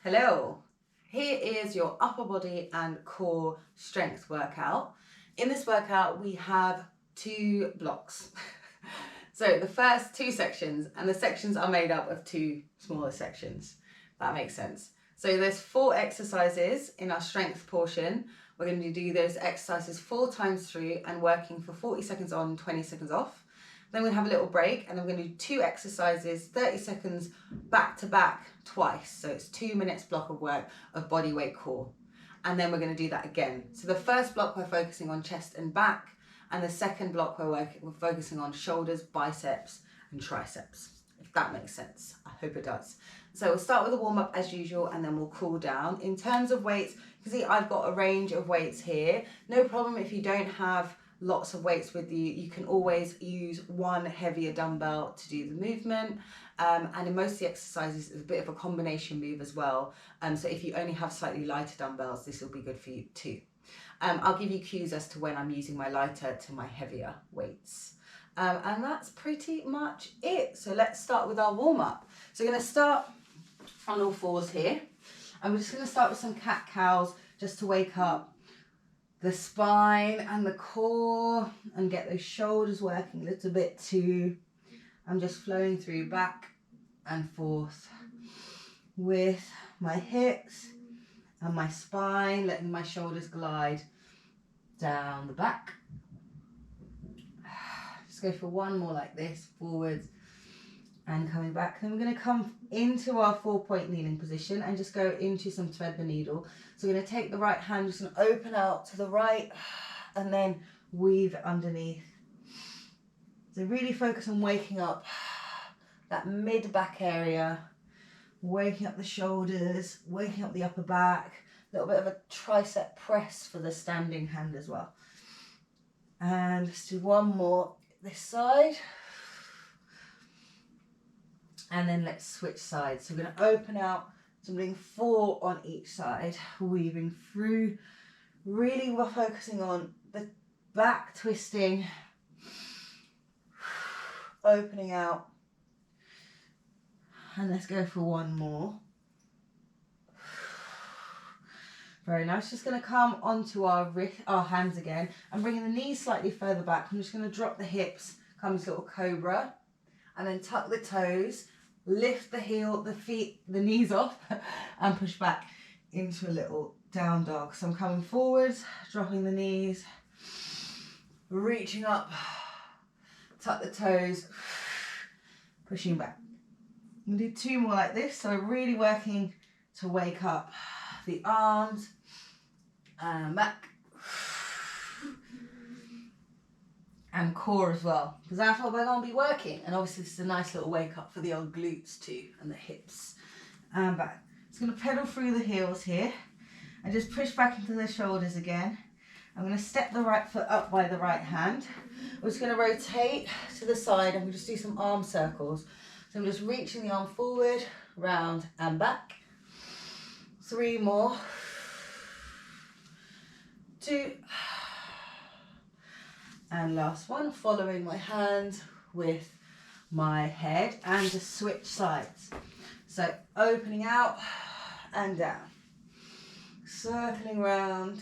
Hello, here is your upper body and core strength workout. In this workout we have 2 blocks. So the first 2 sections, and the sections are made up of 2 smaller sections. That makes sense. So there's 4 exercises in our strength portion. We're going to do those exercises 4 times through and working for 40 seconds on, 20 seconds off. Then we'll have a little break, and then we're going to do 2 exercises, 30 seconds back to back twice. So it's 2 minutes block of work of bodyweight core. And then we're going to do that again. So the first block we're focusing on chest and back, and the second block we're focusing on shoulders, biceps and triceps, if that makes sense. I hope it does. So we'll start with a warm up as usual, and then we'll cool down. In terms of weights, you can see I've got a range of weights here. No problem if you don't have lots of weights with you. You can always use one heavier dumbbell to do the movement, and in most of the exercises it's a bit of a combination move as well, so if you only have slightly lighter dumbbells, this will be good for you too. I'll give you cues as to when I'm using my lighter to my heavier weights, and that's pretty much it. So let's start with our warm-up. So we're going to start on all fours here, and we're just going to start with some cat-cows just to wake up the spine and the core and get those shoulders working a little bit too. I'm just flowing through back and forth with my hips and my spine, letting my shoulders glide down the back. Just go for one more like this, forwards and coming back. Then we're going to come into our 4-point kneeling position and just go into some thread the needle. So we're going to take the right hand, just going to open out to the right and then weave it underneath. So really focus on waking up that mid back area, waking up the shoulders, waking up the upper back, a little bit of a tricep press for the standing hand as well. And let's do one more this side. And then let's switch sides. So we're going to open out, so I'm doing 4 on each side, weaving through. Really we're focusing on the back twisting, opening out. And let's go for one more. Very nice. Just going to come onto our hands again and bringing the knees slightly further back. I'm just going to drop the hips, come to little cobra, and then tuck the toes. Lift the heel, the feet, the knees off and push back into a little down dog. So I'm coming forwards, dropping the knees, reaching up, tuck the toes, pushing back. I'm going to do 2 more like this. So we're really working to wake up the arms and back and core as well, because that's what we're going to be working. And obviously this is a nice little wake up for the old glutes too and the hips and back. Just going to pedal through the heels here and just push back into the shoulders again. I'm going to step the right foot up by the right hand. We're just going to rotate to the side and we'll just do some arm circles. So I'm just reaching the arm forward, round and back. 3 more. 2. And last one, following my hand with my head and just switch sides. So opening out and down, circling round,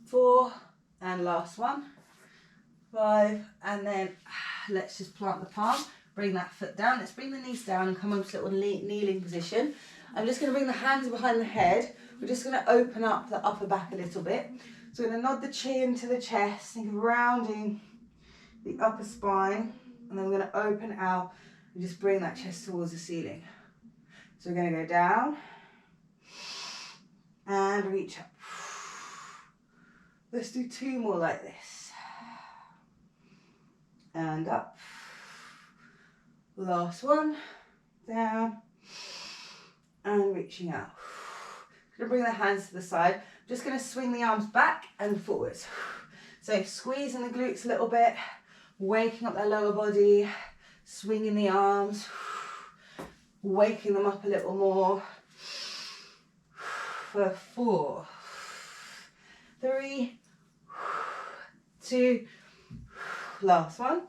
4, and last one, 5, and then let's just plant the palm, bring that foot down. Let's bring the knees down and come up to a little kneeling position. I'm just going to bring the hands behind the head. We're just going to open up the upper back a little bit. So we're going to nod the chin to the chest, think of rounding the upper spine, and then we're going to open out and just bring that chest towards the ceiling. So we're going to go down and reach up. Let's do 2 more like this. And up. Last one. Down. And reaching out. Going to bring the hands to the side. I'm just going to swing the arms back and forwards. So squeezing the glutes a little bit, waking up their lower body, swinging the arms, waking them up a little more. For 4, 3, 2, last one.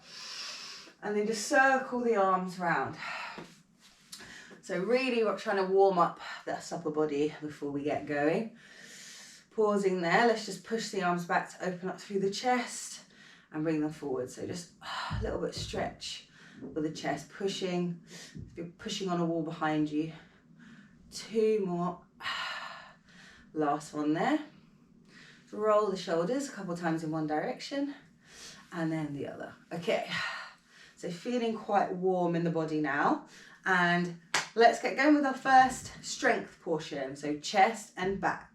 And then just circle the arms round. So really we're trying to warm up that upper body before we get going. Pausing there, let's just push the arms back to open up through the chest and bring them forward. So just a little bit stretch with the chest, pushing. If you're pushing on a wall behind you. 2 more. Last one there. Roll the shoulders a couple times in one direction and then the other. Okay, so feeling quite warm in the body now. And let's get going with our first strength portion. So chest and back.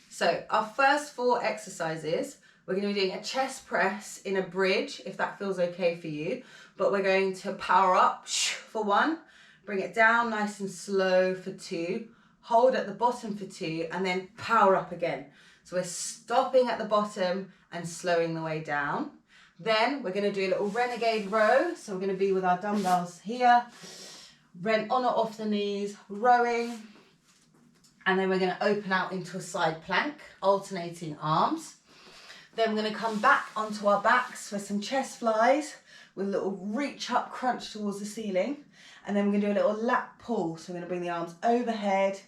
So our first 4 exercises, we're going to be doing a chest press in a bridge, if that feels okay for you. But we're going to power up for 1, bring it down nice and slow for 2, hold at the bottom for 2, and then power up again. So we're stopping at the bottom and slowing the way down. Then we're going to do a little renegade row. So we're going to be with our dumbbells here, on or off the knees, rowing. And then we're going to open out into a side plank, alternating arms. Then we're going to come back onto our backs for some chest flies with a little reach up crunch towards the ceiling. And then we're going to do a little lat pull. So we're going to bring the arms overhead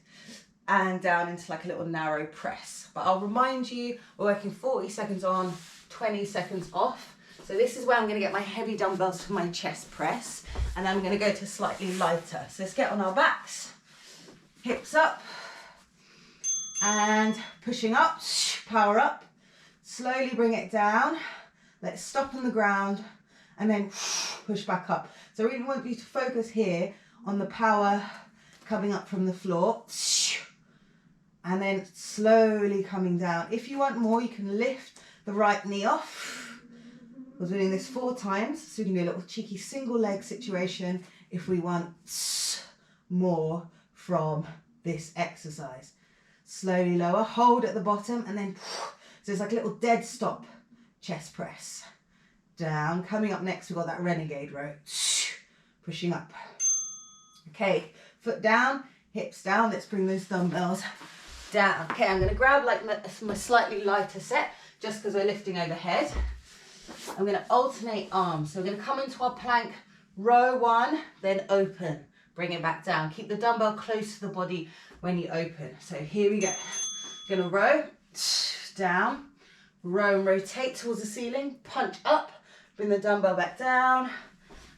and down into like a little narrow press. But I'll remind you, we're working 40 seconds on, 20 seconds off. So this is where I'm going to get my heavy dumbbells for my chest press. And I'm going to go to slightly lighter. So let's get on our backs, hips up, and pushing up, power up. Slowly bring it down. Let's stop on the ground and then push back up. So I really want you to focus here on the power coming up from the floor. And then slowly coming down. If you want more, you can lift the right knee off. We're doing this 4 times, so we can do a little cheeky single leg situation if we want more from this exercise. Slowly lower, hold at the bottom, and then so it's like a little dead stop chest press. Down, coming up next, we've got that renegade row. Pushing up. Okay, foot down, hips down. Let's bring those dumbbells down. Okay, I'm going to grab like my slightly lighter set just because we're lifting overhead. I'm going to alternate arms. So we're going to come into our plank, row 1, then open. Bring it back down. Keep the dumbbell close to the body when you open. So here we go. Going to row, down, row and rotate towards the ceiling, punch up, bring the dumbbell back down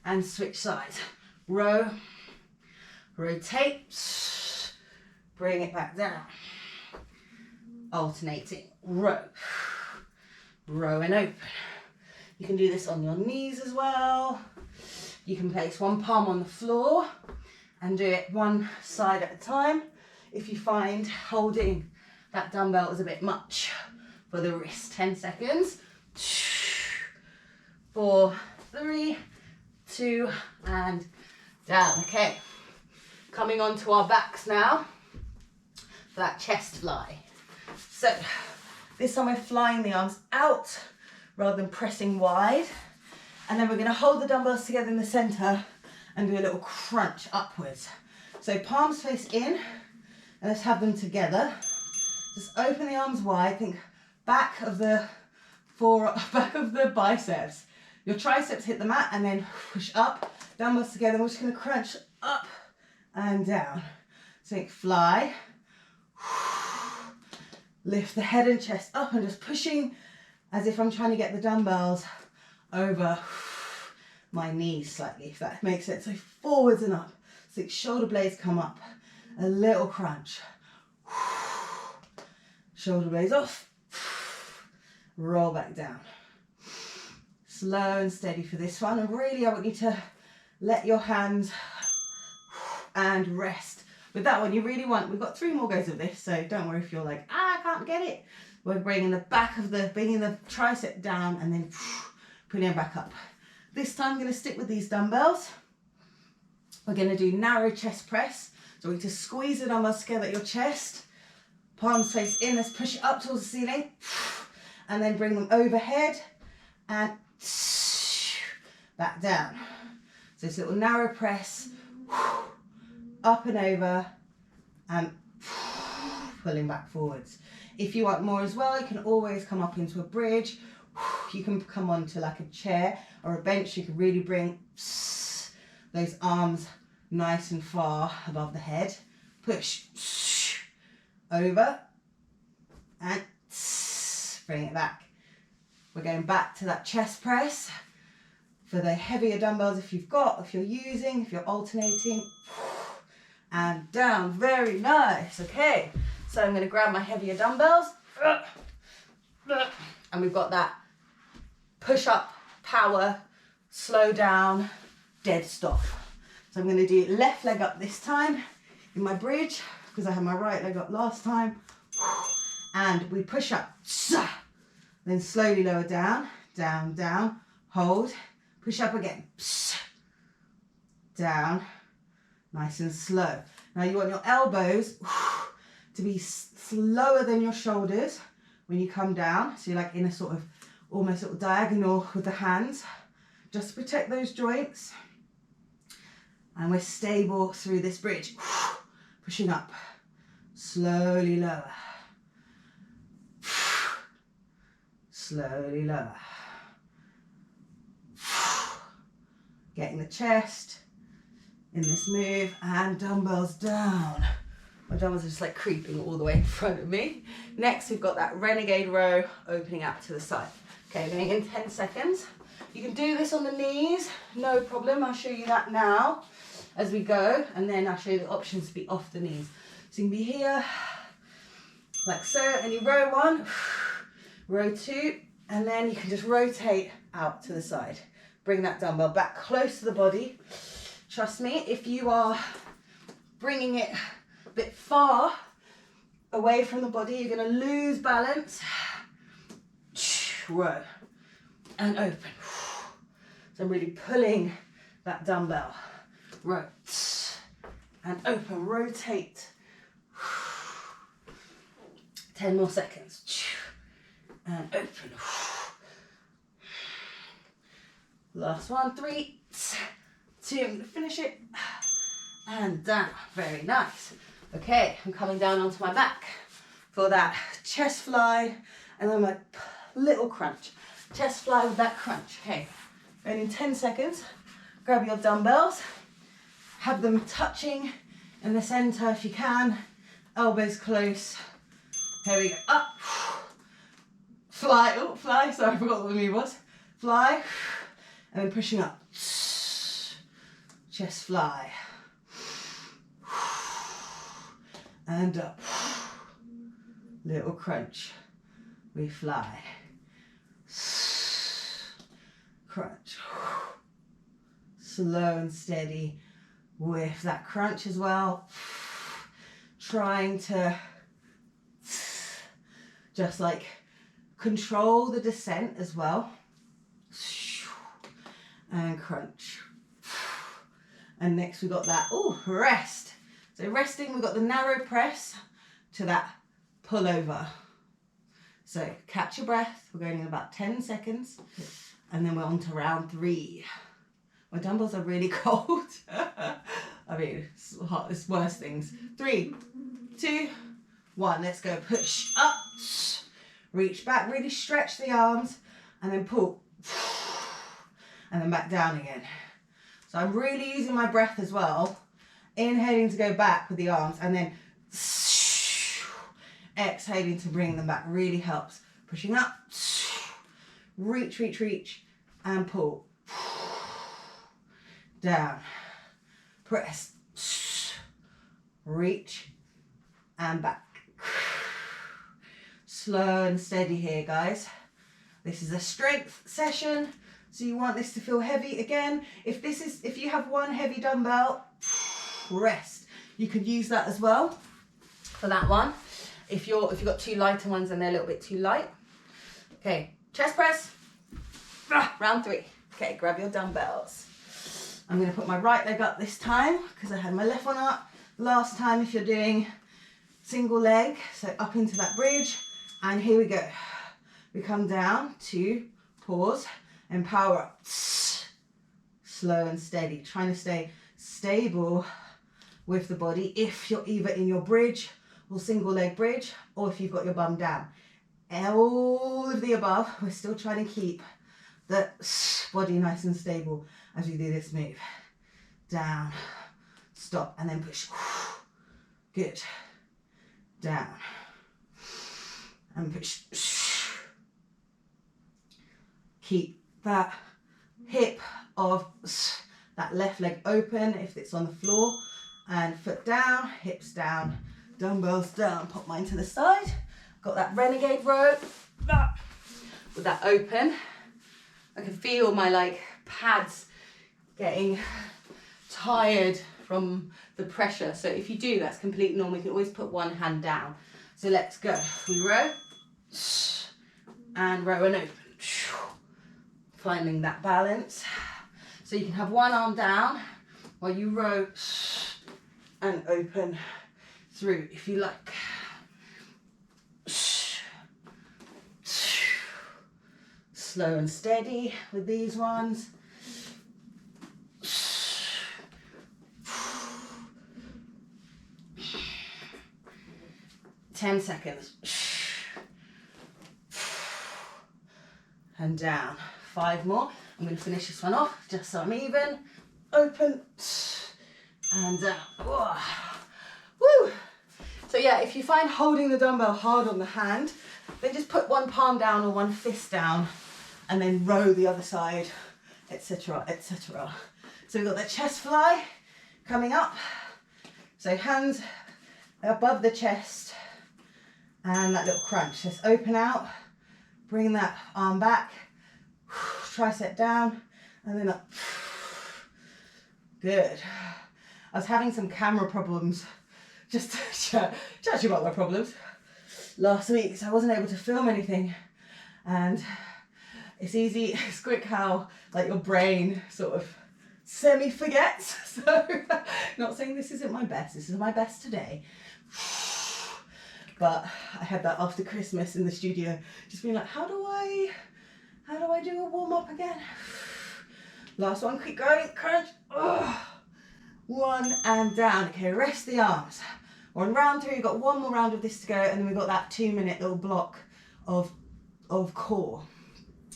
and switch sides. Row, rotate, bring it back down. Alternating, row, row and open. You can do this on your knees as well. You can place one palm on the floor and do it one side at a time if you find holding that dumbbell is a bit much for the wrist. 10 seconds. 4, 3, 2, and down. Okay, coming onto our backs now for that chest fly. So this time we're flying the arms out rather than pressing wide. And then we're going to hold the dumbbells together in the center and do a little crunch upwards. So palms face in, and let's have them together. Just open the arms wide, think back of the biceps. Your triceps hit the mat and then push up, dumbbells together. We're just going to crunch up and down. So think fly. Lift the head and chest up and just pushing as if I'm trying to get the dumbbells over my knees slightly, if that makes sense. So forwards and up. So shoulder blades come up. A little crunch. Shoulder blades off. Roll back down. Slow and steady for this one. And really I want you to let your hands and rest. With that one, you really want, we've got 3 more goes of this, so don't worry if you're like, I can't get it. We're bringing the bringing the tricep down and then putting it back up. This time I'm going to stick with these dumbbells. We're going to do narrow chest press. So we're going to squeeze the dumbbells together at your chest. Palms face in, let's push it up towards the ceiling. And then bring them overhead and back down. So it's a little narrow press. Up and over and pulling back forwards. If you want more as well, you can always come up into a bridge If you can come onto like a chair or a bench, you can really bring those arms nice and far above the head. Push over and bring it back. We're going back to that chest press for the heavier dumbbells if you're using, if you're alternating. And down, very nice. Okay, so I'm going to grab my heavier dumbbells. And we've got that push up, power, slow down, dead stop. So I'm going to do left leg up this time in my bridge because I had my right leg up last time. And we push up, then slowly lower down, down, down, hold, push up again, down, nice and slow. Now you want your elbows to be slower than your shoulders when you come down. So you're like in a sort of almost sort of diagonal with the hands, just to protect those joints. And we're stable through this bridge, pushing up, slowly lower. Slowly lower. Getting the chest in this move and dumbbells down. My dumbbells are just like creeping all the way in front of me. Next, we've got that renegade row opening out to the side. Okay, going in 10 seconds. You can do this on the knees, no problem. I'll show you that now as we go, and then I'll show you the options to be off the knees. So you can be here, like so, and you row one, row two, and then you can just rotate out to the side. Bring that dumbbell back close to the body. Trust me, if you are bringing it a bit far away from the body, you're going to lose balance. Row and open. So I'm really pulling that dumbbell. Row and open, rotate. 10 more seconds. And open. Last one, 3, 2, I'm gonna finish it. And down, very nice. Okay, I'm coming down onto my back for that chest fly and then my little crunch. Chest fly with that crunch. Okay, and in 10 seconds, grab your dumbbells, have them touching in the center if you can, elbows close. Here we go, up, fly, oh, fly, sorry, I forgot what the move was. Fly, and then pushing up, chest fly, and up, little crunch, we fly, crunch, slow and steady with that crunch as well, trying to just like control the descent as well, and crunch. And next we got that, oh, rest. So resting, we've got the narrow press to that pull over. So catch your breath, we're going in about 10 seconds, and then we're on to round 3. My dumbbells are really cold. I mean, it's worse things. 3, 2, 1, let's go. Push up, reach back, really stretch the arms, and then pull, and then back down again. So I'm really using my breath as well, inhaling to go back with the arms, and then exhaling to bring them back, really helps. Pushing up, reach, reach, reach, and pull. Down, press, reach, and back. Slow and steady here, guys. This is a strength session, so you want this to feel heavy. Again, if you have one heavy dumbbell, rest. You could use that as well for that one. If you've got 2 lighter ones and they're a little bit too light. Okay, chest press, round 3. Okay, grab your dumbbells. I'm going to put my right leg up this time because I had my left one up last time if you're doing single leg. So up into that bridge, and here we go. We come down to pause and power up. Slow and steady, trying to stay stable with the body if you're either in your bridge or single leg bridge, or if you've got your bum down. all of the above. We're still trying to keep the body nice and stable as we do this move. Down, stop, and then push. Good. Down, and push. Keep that hip of that left leg open if it's on the floor, and foot down, hips down, dumbbells down. Pop mine to the side. Got that renegade row with that open. I can feel my like pads getting tired from the pressure. So if you do, that's completely normal. You can always put one hand down. So let's go. We row and row and open. Finding that balance. So you can have one arm down while you row and open through if you like. Slow and steady with these ones. 10 seconds. And down. 5 more. I'm going to finish this one off just so I'm even. Open and down. Woo! So yeah, if you find holding the dumbbell hard on the hand, then just put one palm down or one fist down and then row the other side, etc., etc. So we've got the chest fly coming up. So hands above the chest and that little crunch. Just open out, bring that arm back, tricep down, and then up. Good. I was having some camera problems, just to chat to you about my problems last week, so I wasn't able to film anything. And it's quick how like your brain sort of semi-forgets. So not saying this isn't my best, this is my best today. But I had that after Christmas in the studio, just being like, how do I do a warm-up again? Last one, keep going, crunch. One and down. Okay, rest the arms. We're on round 3, we've got one more round of this to go, and then we've got that 2-minute little block of core.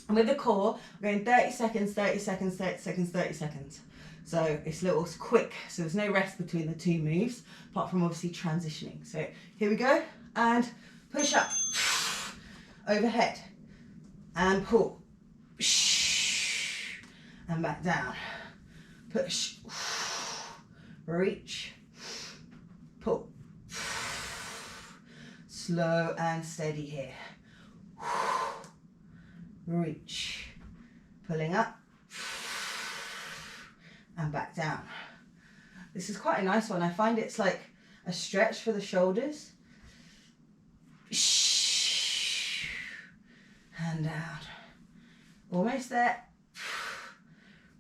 And with the core, we're going 30 seconds, 30 seconds, 30 seconds, 30 seconds. So it's little quick, so there's no rest between the 2 moves, apart from obviously transitioning. So here we go, and push up, overhead, and pull, and back down, push, reach, pull, slow and steady here, reach, pulling up, and back down. This is quite a nice one. I find it's like a stretch for the shoulders. And down. Almost there.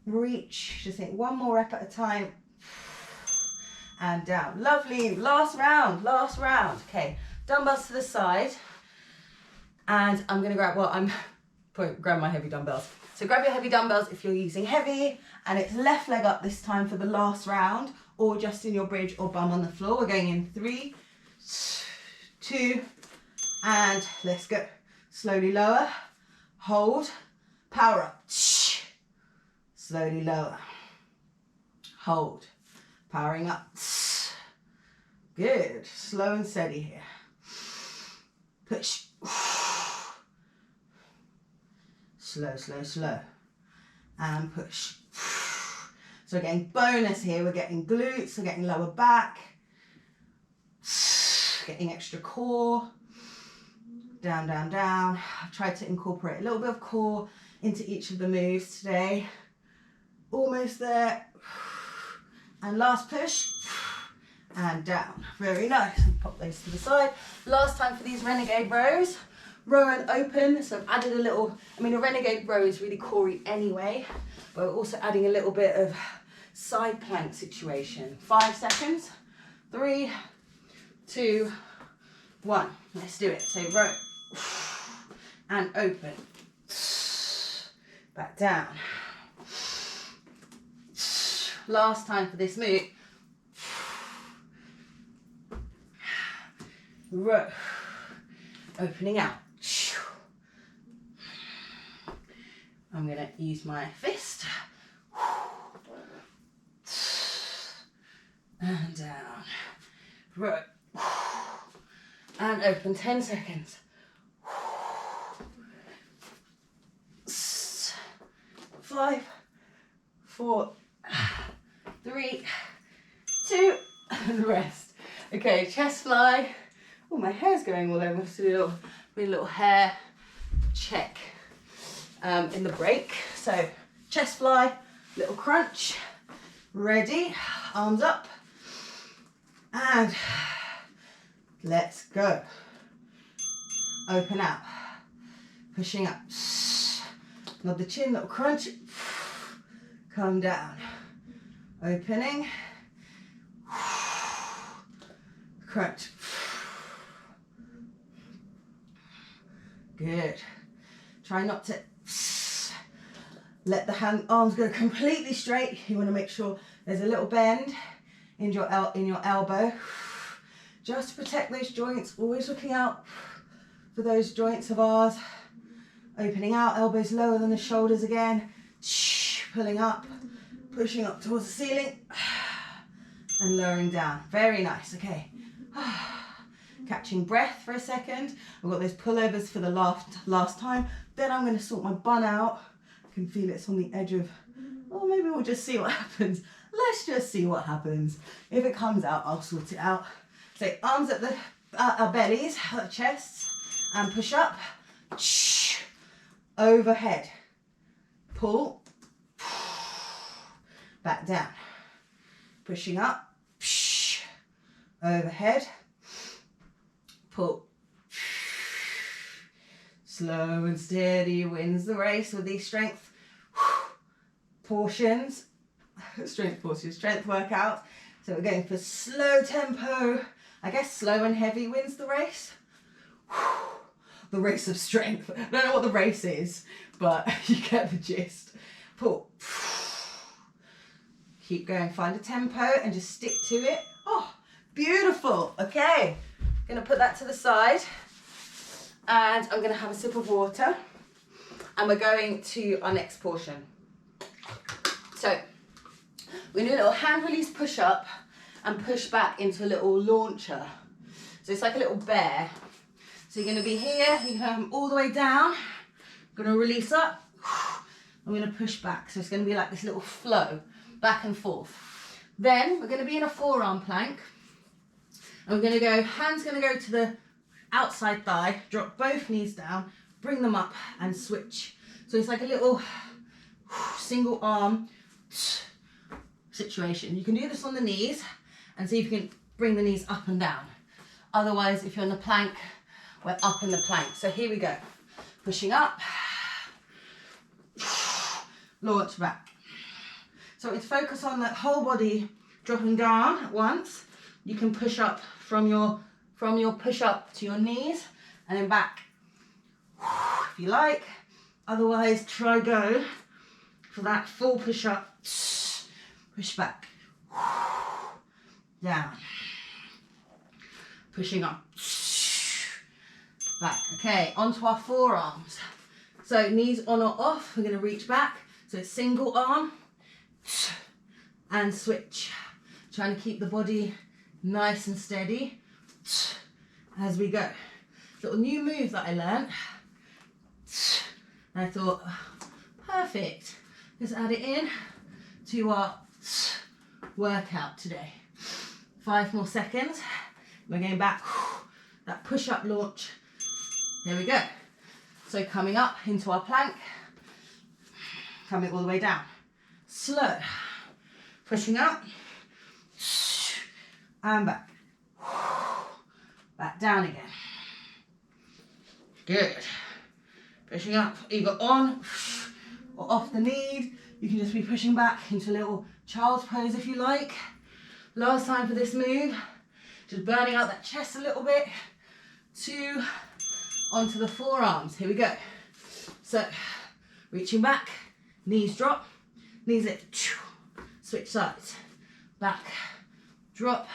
Reach. Just think one more rep at a time. And down. Lovely. Last round. Last round. Okay. Dumbbells to the side. And I'm going to grab my heavy dumbbells. So grab your heavy dumbbells if you're using heavy, and it's left leg up this time for the last round, or just in your bridge or bum on the floor. We're going in 3, 2, and let's go. Slowly lower, hold, power up. Slowly lower, hold, powering up. Good, slow and steady here. Push. Slow, slow, slow. And push. So we're getting bonus here. We're getting glutes, we're getting lower back, getting extra core. Down, down, down. I've tried to incorporate a little bit of core into each of the moves today. Almost there. And last push. And down. Very nice. Pop those to the side. Last time for these renegade rows. Row and open, so I've added a little, a renegade row is really corey anyway, but we're also adding a little bit of side plank situation. 5 seconds, 3, 2, 1, let's do it. So row, and open, back down. Last time for this move, row, opening out. I'm going to use my fist. And down. Right. And open 10 seconds. 5, 4, 3, 2, and rest. Okay, chest fly. Oh, my hair's going all over. So a little hair check in the break. So chest fly, little crunch. Ready, arms up. And let's go. Open out. Pushing up. Nod the chin, little crunch. Come down. Opening. Crunch. Good. Try not to let the arms go completely straight. You want to make sure there's a little bend in your elbow. Just to protect those joints. Always looking out for those joints of ours. Opening out, elbows lower than the shoulders again. Pulling up, pushing up towards the ceiling. And lowering down. Very nice, okay. Catching breath for a second. I've got those pullovers for the last time. Then I'm going to sort my bun out. I can feel it's on the edge of, oh, maybe we'll just see what happens. Let's just see what happens. If it comes out, I'll sort it out. So arms at our bellies, our chests, and push up. Overhead. Pull. Back down. Pushing up. Overhead. Pull. Slow and steady wins the race with these strength portions. Strength workout. So we're going for slow tempo. I guess slow and heavy wins the race. The race of strength. I don't know what the race is, but you get the gist. Pull. Keep going, find a tempo and just stick to it. Oh, beautiful. Okay, I'm gonna put that to the side and I'm gonna have a sip of water and we're going to our next portion. So we're gonna do a little hand release push up and push back into a little launcher. So it's like a little bear. So you're gonna be here, you come all the way down, gonna release up, I'm gonna push back. So it's gonna be like this little flow, back and forth. Then we're gonna be in a forearm plank, and we're gonna go, hands gonna go to the outside thigh, drop both knees down, bring them up and switch. So it's like a little single arm situation. You can do this on the knees and see if you can bring the knees up and down. Otherwise, if you're on the plank, we're up in the plank. So here we go. Pushing up, launch back. So it's focus on that whole body dropping down at once. You can push up from your push up to your knees and then back if you like. Otherwise, try go for that full push up, push back, down, pushing up, back. Okay, onto our forearms. So knees on or off, we're going to reach back. So it's single arm and switch. Trying to keep the body nice and steady as we go. Little new move that I learned. And I thought, perfect. Let's add it in to our workout today. 5 more seconds. We're going back. That push-up launch. Here we go. So coming up into our plank. Coming all the way down. Slow. Pushing up. And back. Back down again. Good. Pushing up either on or off the knees. You can just be pushing back into a little child's pose if you like. Last time for this move. Just burning out that chest a little bit. 2 onto the forearms. Here we go. So reaching back, knees drop, knees lift, switch sides, back, drop,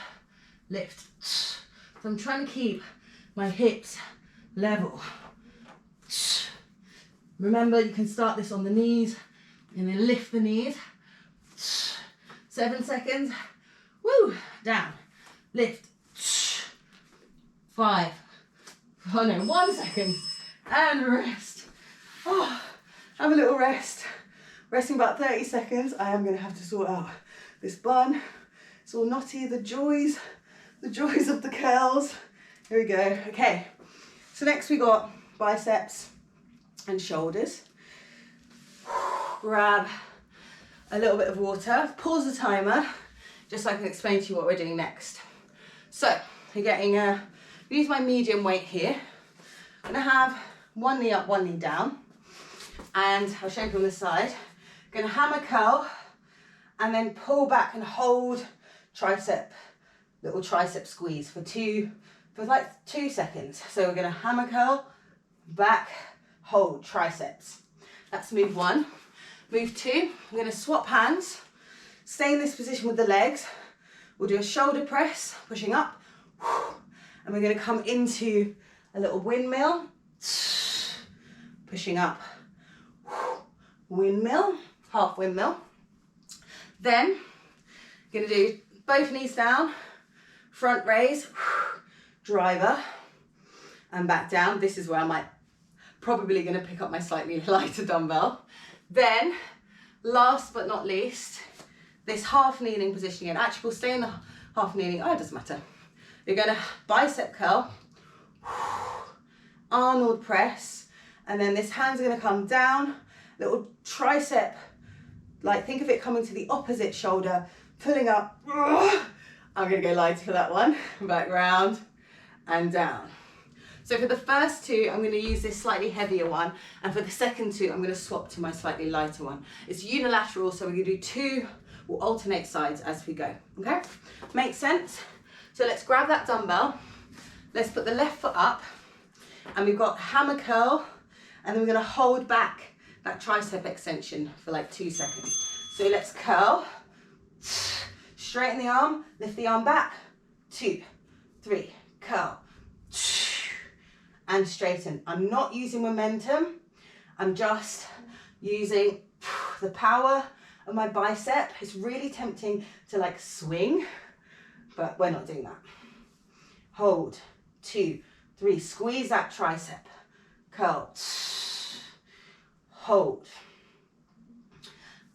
lift. So I'm trying to keep my hips level. Remember, you can start this on the knees and then lift the knees. 7 seconds. Woo, down, lift. 5. Oh no, 1 second. And rest. Oh, have a little rest. Resting about 30 seconds. I am going to have to sort out this bun. It's all knotty, the joys of the curls. Here we go. Okay, so next we got biceps and shoulders. Grab a little bit of water, pause the timer, just so I can explain to you what we're doing next. So, you're getting use my medium weight here. I'm gonna have one knee up, one knee down, and I'll show you from this side. Gonna hammer curl, and then pull back and hold little tricep squeeze for like 2 seconds. So we're gonna hammer curl, back, hold, triceps. That's move 1. Move 2, I'm gonna swap hands, stay in this position with the legs. We'll do a shoulder press, pushing up, and we're gonna come into a little windmill, pushing up, windmill, half windmill. Then, gonna do both knees down, front raise, driver, and back down. This is where I might probably gonna pick up my slightly lighter dumbbell. Then, last but not least, this half kneeling position again. Actually, we'll stay in the half kneeling. Oh, it doesn't matter. You're gonna bicep curl, Arnold press, and then this hand's gonna come down, little tricep, like think of it coming to the opposite shoulder, pulling up. I'm gonna go lighter for that one. Back round and down. So for the first 2, I'm going to use this slightly heavier one, and for the second 2, I'm going to swap to my slightly lighter one. It's unilateral, so we're going to do 2, we'll alternate sides as we go, okay? Makes sense? So let's grab that dumbbell, let's put the left foot up, and we've got hammer curl, and then we're going to hold back that tricep extension for like 2 seconds. So let's curl, straighten the arm, lift the arm back, 2, 3, curl, and straighten. I'm not using momentum, I'm just using the power of my bicep. It's really tempting to like swing, but we're not doing that. Hold, 2, 3, squeeze that tricep, curl, hold,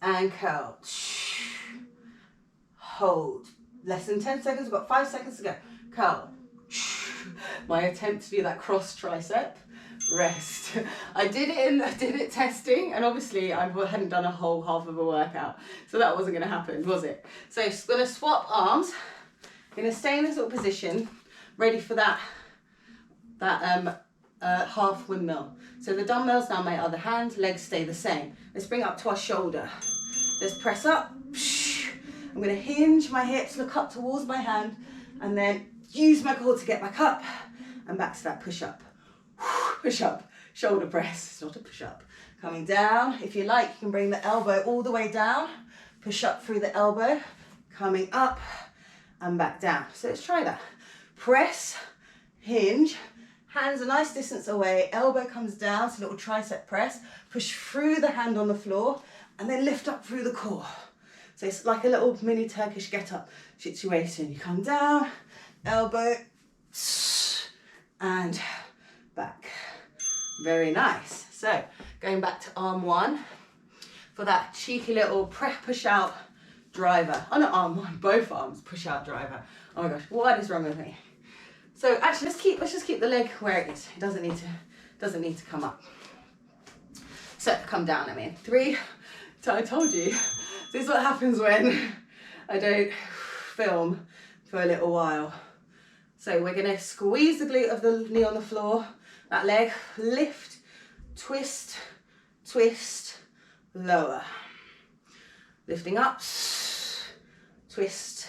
and curl, hold. Less than 10 seconds, we've got 5 seconds to go. Curl. My attempt to do that cross tricep, rest. I did it testing, and obviously I hadn't done a whole half of a workout, so that wasn't going to happen, was it? So I'm going to swap arms, going to stay in this little position, ready for that half windmill. So the dumbbells now my other hand, legs stay the same. Let's bring it up to our shoulder. Let's press up. I'm going to hinge my hips, look up towards my hand, and then use my core to get back up and back to that push up. Push up, shoulder press, it's not a push up. Coming down, if you like, you can bring the elbow all the way down, push up through the elbow, coming up and back down. So let's try that. Press, hinge, hands a nice distance away, elbow comes down, so a little tricep press, push through the hand on the floor, and then lift up through the core. So it's like a little mini Turkish get-up situation. You come down, elbow, and back. Very nice. So going back to arm 1 for that cheeky little push out driver. Oh, not arm 1, both arms push out driver. Oh my gosh, what is wrong with me? So actually, let's just keep the leg where it is. It doesn't need to come up. So come down. I mean, 3. So I told you, this is what happens when I don't film for a little while. So we're gonna squeeze the glute of the knee on the floor, that leg, lift, twist, twist, lower. Lifting up, twist,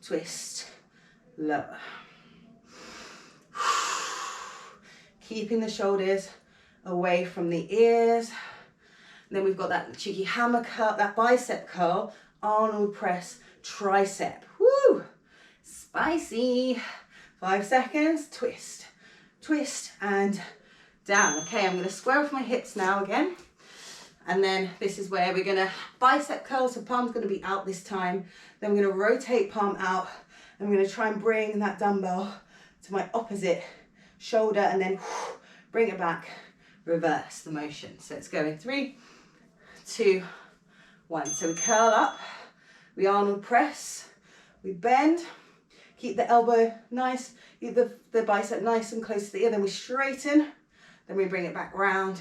twist, lower. Keeping the shoulders away from the ears. And then we've got that cheeky hammer curl, that bicep curl, Arnold press, tricep. Woo! Spicy. 5 seconds, twist, twist, and down. Okay, I'm going to square off my hips now again. And then this is where we're going to bicep curl, so palm's going to be out this time. Then we're going to rotate palm out. And we're going to try and bring that dumbbell to my opposite shoulder and then bring it back, reverse the motion. So it's going 3, 2, 1. So we curl up, we Arnold press, we bend, keep the elbow nice, keep the bicep nice and close to the ear, then we straighten, then we bring it back round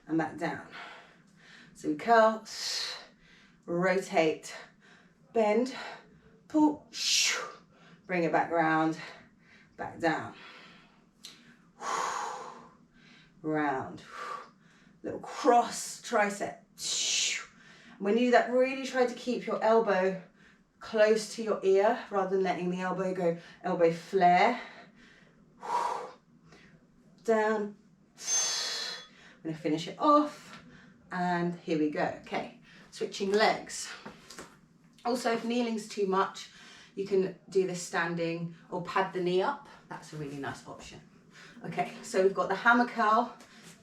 and back down. So we curl, rotate, bend, pull, bring it back round, back down. Round. Little cross tricep. When you do that, really try to keep your elbow close to your ear rather than letting the elbow go, elbow flare. Down. I'm going to finish it off. And here we go. Okay, switching legs. Also, if kneeling's too much, you can do this standing or pad the knee up. That's a really nice option. Okay, so we've got the hammer curl.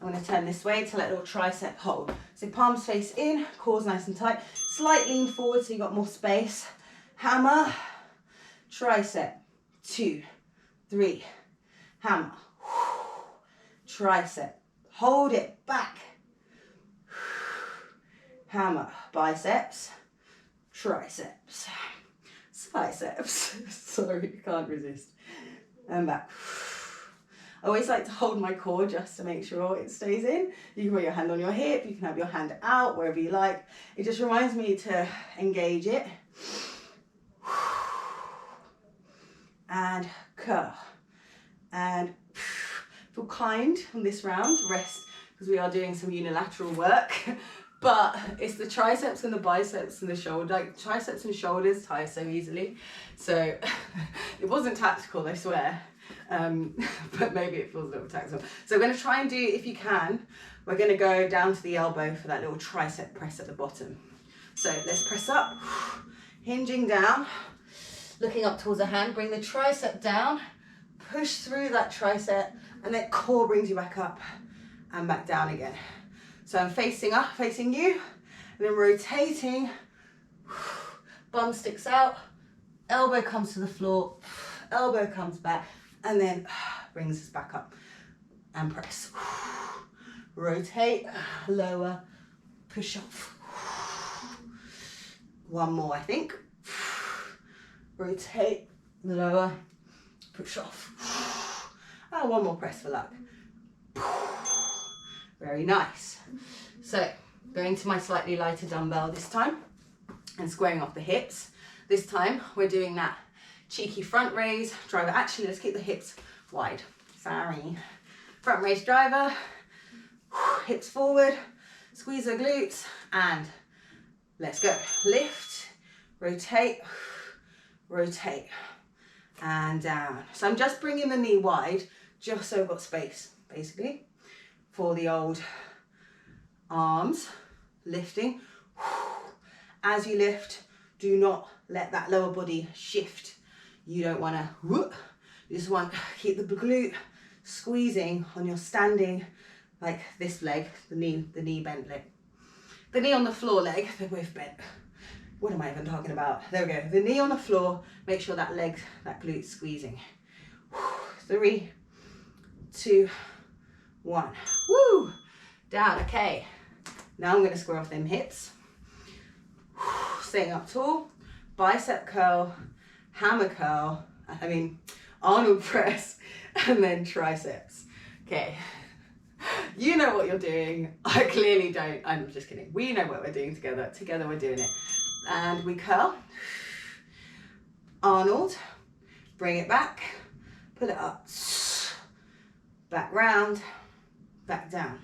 I'm going to turn this way to let little tricep hold. So palms face in, core's nice and tight. Slight lean forward so you've got more space. Hammer, tricep, 2, 3, hammer, tricep, hold it back. Hammer, biceps, triceps, biceps. Sorry, can't resist. And back. I always like to hold my core just to make sure it stays in. You can put your hand on your hip, you can have your hand out, wherever you like. It just reminds me to engage it. And curl. And feel kind on this round, rest, because we are doing some unilateral work. But it's the triceps and the biceps and the shoulder, like triceps and shoulders tie so easily. So it wasn't tactical, I swear. But maybe it feels a little tactical. So we're going to try and do, if you can, we're going to go down to the elbow for that little tricep press at the bottom. So let's press up, hinging down, looking up towards the hand, bring the tricep down, push through that tricep, and then core brings you back up and back down again. So I'm facing up, facing you, and then rotating, bum sticks out, elbow comes to the floor, elbow comes back, and then brings us back up and press. Rotate, lower, push off. One more, I think. Rotate, lower, push off. And one more press for luck. Very nice. So, going to my slightly lighter dumbbell this time and squaring off the hips. This time, we're doing that cheeky front raise driver. Actually, let's keep the hips wide. Sorry. Front raise driver, hips forward, squeeze the glutes, and let's go. Lift, rotate, rotate, and down. So I'm just bringing the knee wide, just so I've got space, basically, for the old arms, lifting. As you lift, do not let that lower body shift. You don't want to, you just want to keep the glute squeezing on your standing, like this leg, the knee bent leg. The knee on the floor leg, they're both bent. What am I even talking about? There we go. The knee on the floor, make sure that leg, that glute's squeezing. 3, 2, 1. Woo! Down, okay. Now I'm gonna square off them hips. Staying up tall, bicep curl, hammer curl, Arnold press, and then triceps. Okay, you know what you're doing. I clearly don't. I'm just kidding. We know what we're doing together. Together we're doing it. And we curl, Arnold, bring it back, pull it up, back round, back down.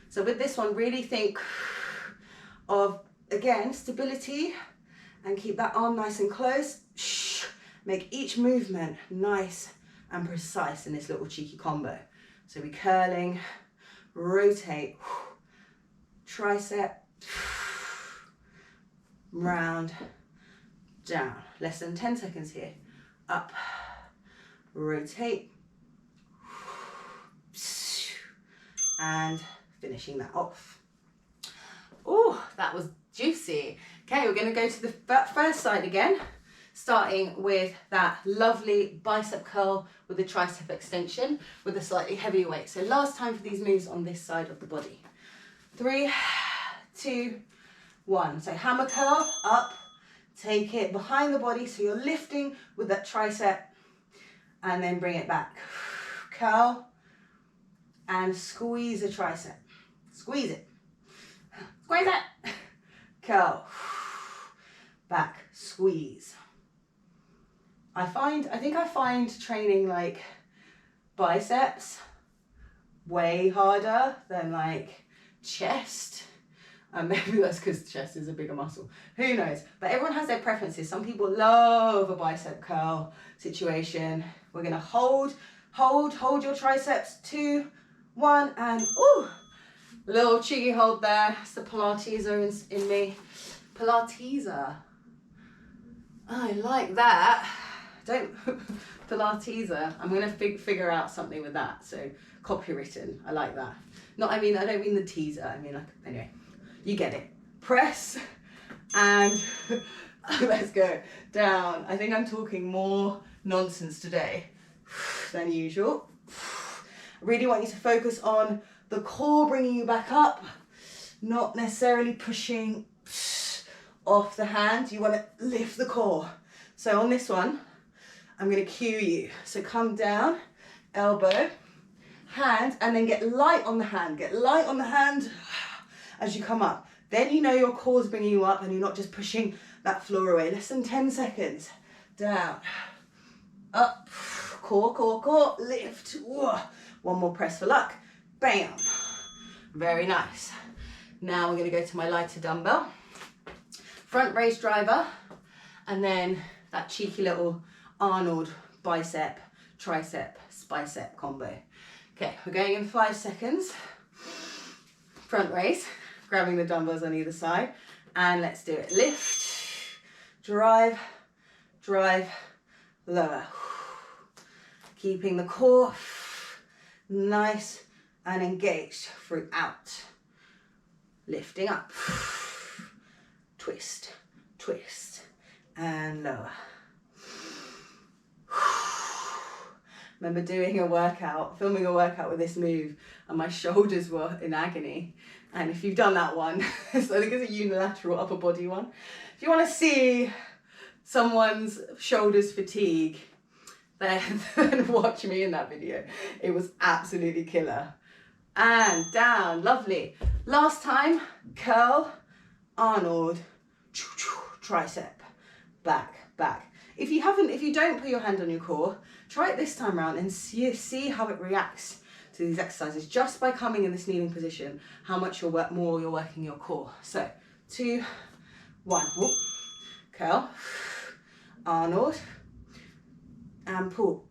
So with this one, really think of, again, stability, and keep that arm nice and close. Make each movement nice and precise in this little cheeky combo. So we're curling, rotate, tricep, round, down. Less than 10 seconds here. Up, rotate, and finishing that off. Oh, that was juicy. Okay, we're going to go to the first side again, starting with that lovely bicep curl with the tricep extension with a slightly heavier weight. So last time for these moves on this side of the body. 3, 2, 1. So hammer curl up, take it behind the body so you're lifting with that tricep and then bring it back. Curl and squeeze the tricep. Squeeze it. Squeeze it. Curl. Back. Squeeze. I think I find training like biceps way harder than like chest. And maybe that's because chest is a bigger muscle. Who knows? But everyone has their preferences. Some people love a bicep curl situation. We're going to hold your triceps. 2, 1, and ooh, little cheeky hold there. It's the Pilateser in me. Pilateser. I like that. Don't Pilateser. I'm going to figure out something with that. So copywritten. I like that. I don't mean the teaser. I mean, like, anyway, you get it. Press and let's go down. I think I'm talking more nonsense today than usual. I really want you to focus on the core bringing you back up, not necessarily pushing off the hand. You want to lift the core. So on this one, I'm going to cue you. So come down, elbow, hand, and then get light on the hand. Get light on the hand as you come up. Then you know your core's bringing you up and you're not just pushing that floor away. Less than 10 seconds. Down, up, core, core, core, lift. One more press for luck. Bam. Very nice. Now we're going to go to my lighter dumbbell. Front raise driver, and then that cheeky little Arnold bicep, tricep, bicep combo. Okay, we're going in 5 seconds. Front raise, grabbing the dumbbells on either side, and let's do it. Lift, drive, drive, lower. Keeping the core nice and engaged throughout. Lifting up. Twist, twist, and lower. Remember doing a workout, filming a workout with this move, and my shoulders were in agony. And if you've done that one, so I think it's a unilateral upper body one. If you want to see someone's shoulders fatigue, then watch me in that video. It was absolutely killer. And down, lovely. Last time, curl, Arnold, tricep, back, back. If you don't put your hand on your core, try it this time around and see how it reacts to these exercises just by coming in this kneeling position, how much more you're working your core. So 2, 1, whoop, curl, Arnold, and pull,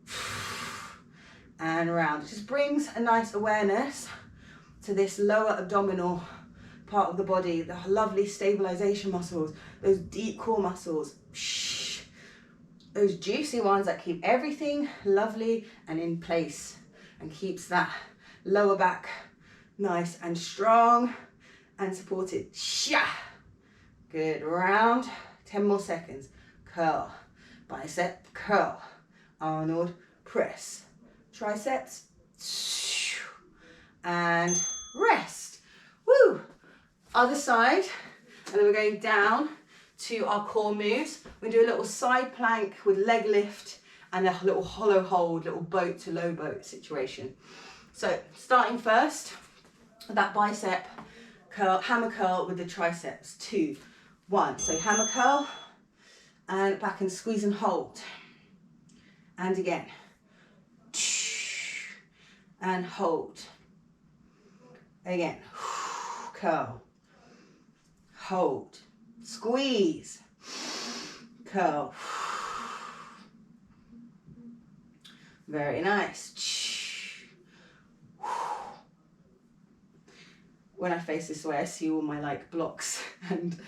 and round. It just brings a nice awareness to this lower abdominal part of the body, the lovely stabilization muscles, those deep core muscles, those juicy ones that keep everything lovely and in place and keeps that lower back nice and strong and supported. Good, round, 10 more seconds. Curl, bicep, curl, Arnold, press, triceps, and rest. Woo! Other side, and then we're going down to our core moves. We do a little side plank with leg lift and a little hollow hold, little boat to low boat situation. So starting first, that bicep curl, hammer curl with the triceps. 2, 1. So hammer curl and back and squeeze and hold. And again. And hold. Again. Curl. Hold. Squeeze. Curl. Very nice. When I face this way, I see all my like blocks and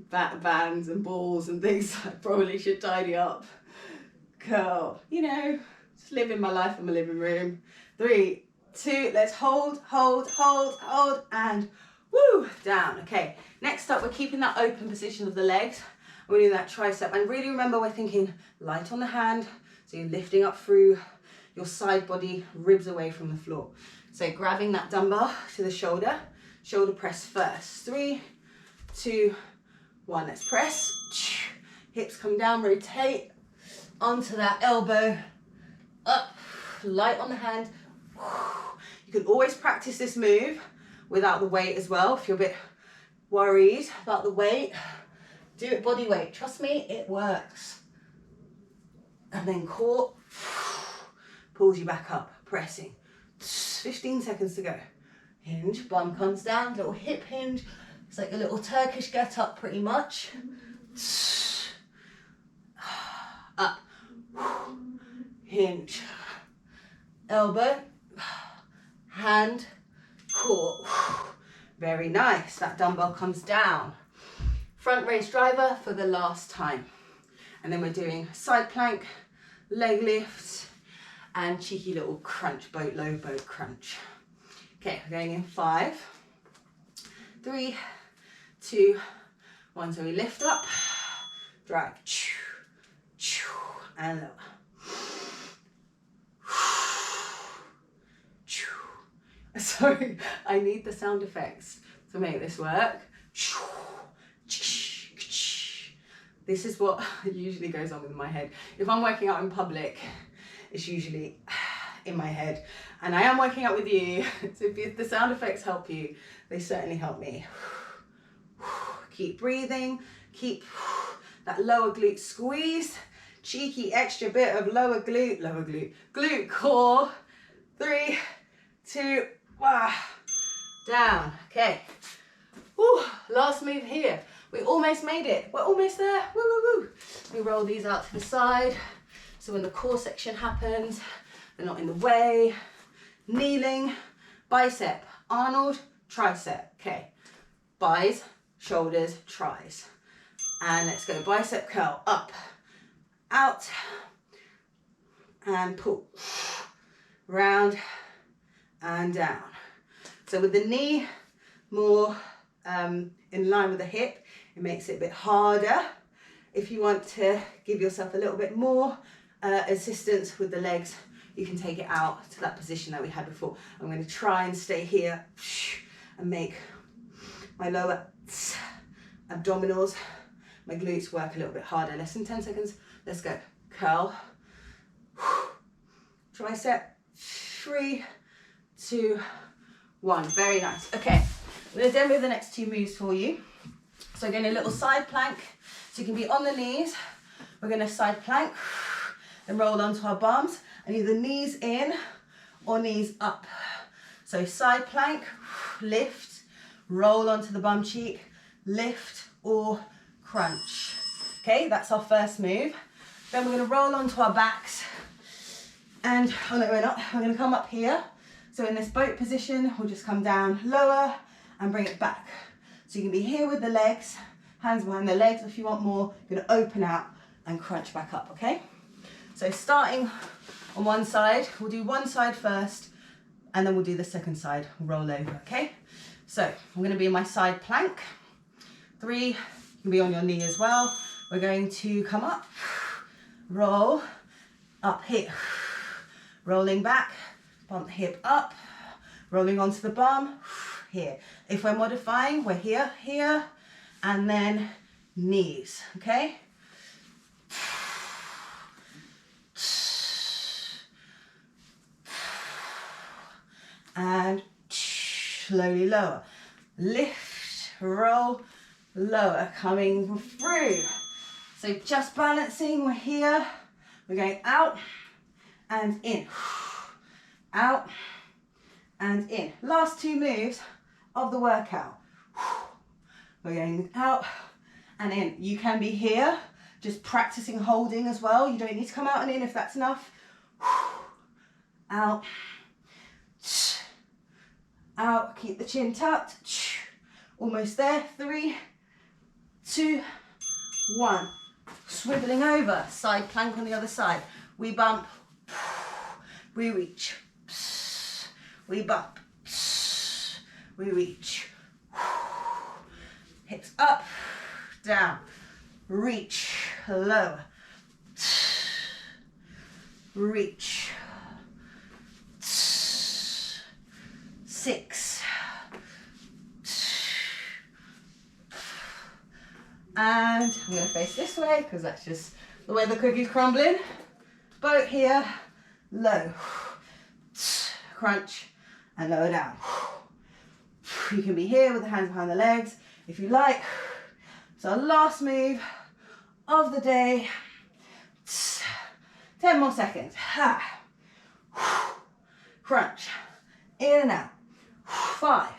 bands and balls and things I probably should tidy up. Curl. You know, just living my life in my living room. 3, 2, let's hold, and woo, down. Okay, next up, we're keeping that open position of the legs. We're doing that tricep, and really remember we're thinking light on the hand, so you're lifting up through your side body, ribs away from the floor. So grabbing that dumbbell to the shoulder press first. 3, 2, 1, let's press. Hips come down, rotate onto that elbow, up, light on the hand. You can always practice this move without the weight as well. If you're a bit worried about the weight, do it body weight. Trust me, it works. And then core pulls you back up, pressing. 15 seconds to go. Hinge, bum comes down, little hip hinge. It's like a little Turkish get up pretty much. Up, hinge, elbow, hand, core. Very nice. That dumbbell comes down. Front raise driver for the last time. And then we're doing side plank, leg lifts, and cheeky little crunch, low boat crunch. Okay, we're going in 5, 3, 2, 1. So we lift up, drag, and lower. Sorry, I need the sound effects to make this work. This is what usually goes on in my head. If I'm working out in public, it's usually in my head. And I am working out with you, so if the sound effects help you, they certainly help me. Keep breathing, keep that lower glute squeezed. Cheeky extra bit of lower glute core. 3, 2, 1, down. Okay. Woo, last move here. We almost made it. We're almost there. Woo, woo, woo. We roll these out to the side. So when the core section happens, they're not in the way. Kneeling, bicep, Arnold, tricep. Okay. Bis, shoulders, tris. And let's go bicep curl. Up, out, and pull. Round and down. So with the knee more in line with the hip, it makes it a bit harder. If you want to give yourself a little bit more assistance with the legs, you can take it out to that position that we had before. I'm going to try and stay here and make my lower abdominals, my glutes work a little bit harder. Less than 10 seconds. Let's go. Curl. Tricep. 3, 2, 1. Very nice. Okay. I'm going to demo the next 2 moves for you. So again, a little side plank. So you can be on the knees. We're going to side plank and roll onto our bums and either knees in or knees up. So side plank, lift, roll onto the bum cheek, lift or crunch. Okay, that's our first move. Then we're going to roll onto our backs and, oh no, we're not. We're going to come up here. So in this boat position, we'll just come down lower and bring it back. So you can be here with the legs, hands behind the legs. If you want more, you're gonna open out and crunch back up, okay? So starting on one side, we'll do one side first, and then we'll do the second side, roll over, okay? So I'm gonna be in my side plank. 3, you can be on your knee as well. We're going to come up, roll, up here, rolling back, bump hip up, rolling onto the bum, here. If we're modifying, we're here, here, and then knees, okay? And slowly lower. Lift, roll, lower, coming through. So just balancing, we're here. We're going out and in. Out and in. Last 2 moves of the workout. We're going out and in. You can be here, just practicing holding as well. You don't need to come out and in if that's enough. Out, out, keep the chin tucked. Almost there. 3, 2, 1. Swiveling over, side plank on the other side. We bump, we reach. we bump, we reach, hips up, down, reach, lower, reach, 6, and I'm going to face this way because that's just the way the cookie's crumbling. Boat here, low, crunch, and lower down. You can be here with the hands behind the legs if you like. So our last move of the day, 10 more seconds. Crunch, in and out. 5.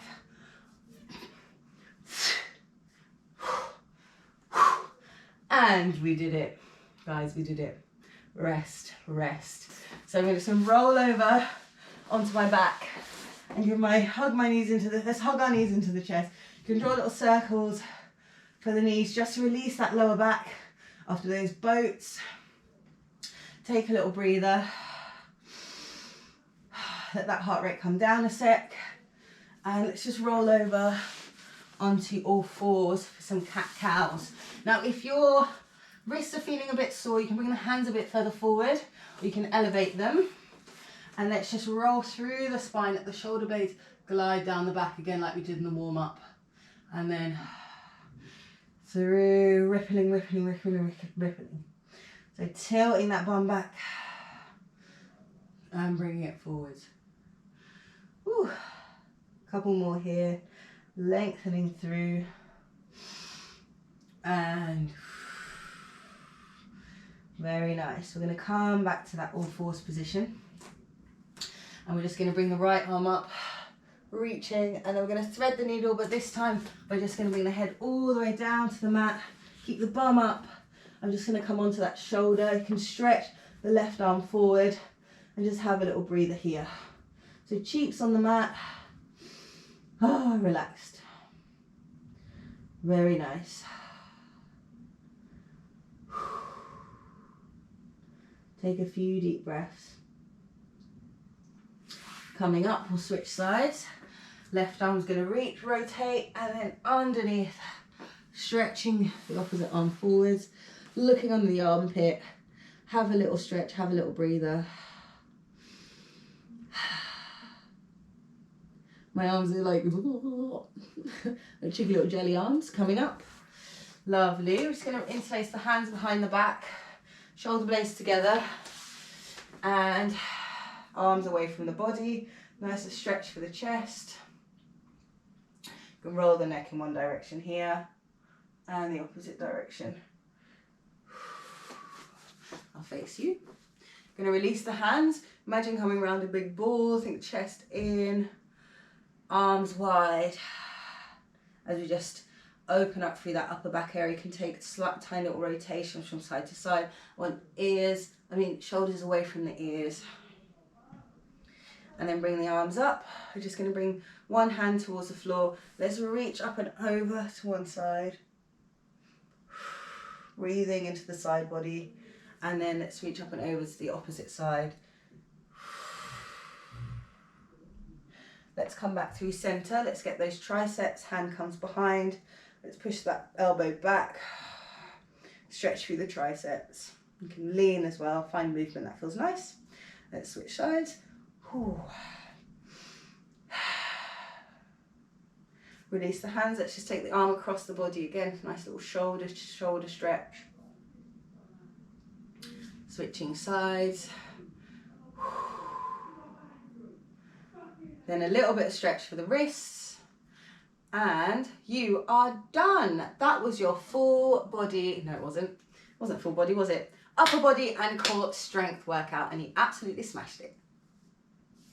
And we did it. Guys, we did it. Rest, rest. So I'm going to just roll over onto my back and hug my knees into the, let's hug our knees into the chest. You can draw little circles for the knees just to release that lower back after those boats. Take a little breather. Let that heart rate come down a sec. And let's just roll over onto all fours for some cat-cows. Now, if your wrists are feeling a bit sore, you can bring the hands a bit further forward, or you can elevate them. And let's just roll through the spine, let the shoulder blades glide down the back again like we did in the warm-up. And then through, rippling, rippling, rippling, rippling. So tilting that bum back and bringing it forwards. Whew. Couple more here, lengthening through and very nice. We're going to come back to that all fours position and we're just going to bring the right arm up, reaching, and then we're going to thread the needle, but this time we're just going to bring the head all the way down to the mat, keep the bum up. I'm just going to come onto that shoulder. You can stretch the left arm forward and just have a little breather here. So cheeks on the mat. Oh, relaxed. Very nice. Take a few deep breaths. Coming up, we'll switch sides. Left arm's going to reach, rotate, and then underneath, stretching the opposite arm forwards, looking under the armpit. Have a little stretch, have a little breather. My arms are like cheeky little jelly arms coming up. Lovely. We're just going to interlace the hands behind the back, shoulder blades together, and arms away from the body. Nice to stretch for the chest. You can roll the neck in one direction here and the opposite direction. I'll face you. Going to release the hands. Imagine coming around a big ball. Think chest in. Arms wide as we just open up through that upper back area. You can take slight tiny little rotations from side to side. Shoulders away from the ears. And then bring the arms up. We're just going to bring one hand towards the floor. Let's reach up and over to one side. Breathing into the side body. And then let's reach up and over to the opposite side. Let's come back through center. Let's get those triceps. Hand comes behind. Let's push that elbow back. Stretch through the triceps. You can lean as well. Find movement that feels nice. Let's switch sides. Whew. Release the hands. Let's just take the arm across the body again. Nice little shoulder stretch. Switching sides. Then a little bit of stretch for the wrists. And you are done. That was your full body. No, it wasn't. It wasn't full body, was it? Upper body and core strength workout. And you absolutely smashed it.